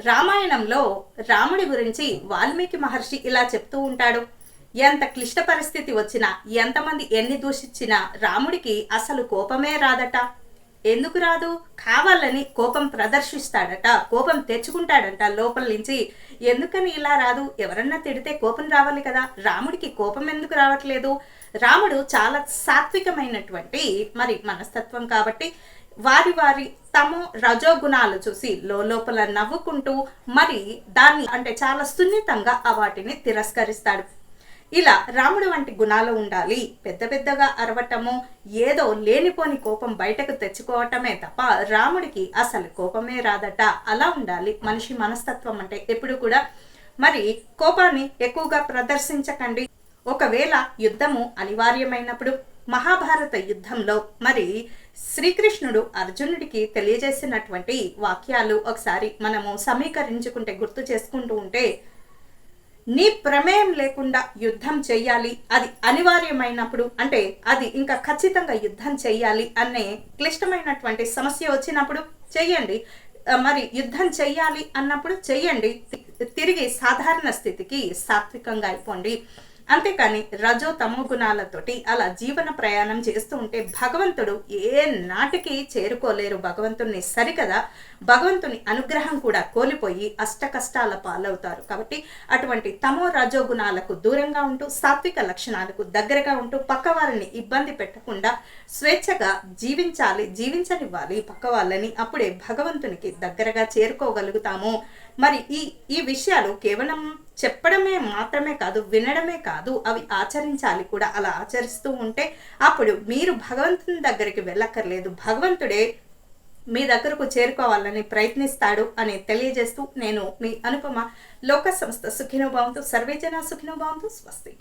రామాయణంలో రాముడి గురించి వాల్మీకి మహర్షి ఇలా చెప్తూ ఉంటాడు. ఎంత క్లిష్ట పరిస్థితి వచ్చినా, ఎంతమంది ఎన్ని దూషించినా రాముడికి అసలు కోపమే రాదట. ఎందుకు రాదు? కావాలని కోపం ప్రదర్శిస్తాడట, కోపం తెచ్చుకుంటాడట లోపల నుంచి. ఎందుకని ఇలా రాదు? ఎవరన్నా తిడితే కోపం రావాలి కదా. రాముడికి కోపం ఎందుకు రావట్లేదు? రాముడు చాలా సాత్వికమైనటువంటి మనస్తత్వం కాబట్టి వారి వారి తమ రజోగుణాలు చూసి లోపల నవ్వుకుంటూ దాన్ని అంటే చాలా సున్నితంగా వాటిని తిరస్కరిస్తాడు. ఇలా రాముడు వంటి గుణాలు ఉండాలి. పెద్ద పెద్దగా అరవటము, ఏదో లేనిపోని కోపం బయటకు తెచ్చుకోవటమే తప్ప రాముడికి అసలు కోపమే రాదట. అలా ఉండాలి మనిషి మనస్తత్వం అంటే. ఎప్పుడు కూడా కోపాన్ని ఎక్కువగా ప్రదర్శించకండి. ఒకవేళ యుద్ధము అనివార్యమైనప్పుడు మహాభారత యుద్ధంలో శ్రీకృష్ణుడు అర్జునుడికి తెలియజేసినటువంటి వాక్యాలు ఒకసారి మనము సమీకరించుకుంటే, గుర్తు చేసుకుంటూ ఉంటే, నీ ప్రమేయం లేకుండా యుద్ధం చెయ్యాలి, అది అనివార్యమైనప్పుడు అంటే అది ఇంకా ఖచ్చితంగా యుద్ధం చెయ్యాలి అనే క్లిష్టమైనటువంటి సమస్య వచ్చినప్పుడు చెయ్యండి. యుద్ధం చెయ్యాలి అన్నప్పుడు చెయ్యండి. తిరిగి సాధారణ స్థితికి సాత్వికంగా అయిపోండి. అంతేకాని రజో తమో గుణాలతోటి అలా జీవన ప్రయాణం చేస్తూ ఉంటే భగవంతుడు ఏ నాటికి చేరుకోలేరు. భగవంతుని సరికదా, భగవంతుని అనుగ్రహం కూడా కోల్పోయి అష్ట కష్టాల పాలవుతారు. కాబట్టి అటువంటి తమో రజో గుణాలకు దూరంగా ఉంటూ, సాత్విక లక్షణాలకు దగ్గరగా ఉంటూ, పక్క వారిని ఇబ్బంది పెట్టకుండా స్వేచ్ఛగా జీవించనివ్వాలి పక్క వాళ్ళని. అప్పుడే భగవంతునికి దగ్గరగా చేరుకోగలుగుతాము. ఈ విషయాలు కేవలం చెప్పడమే మాత్రమే కాదు, వినడమే కాదు, అవి ఆచరించాలి కూడా. అలా ఆచరిస్తూ ఉంటే అప్పుడు మీరు భగవంతుని దగ్గరికి వెళ్ళక్కర్లేదు, భగవంతుడే మీ దగ్గరకు చేరుకోవాలని ప్రయత్నిస్తాడు అని తెలియజేస్తూ నేను మీ అనుపమ. లోక సంస్థ సుఖినో భవంతు, సర్వే జనా సుఖినో భవంతు. స్వస్తి.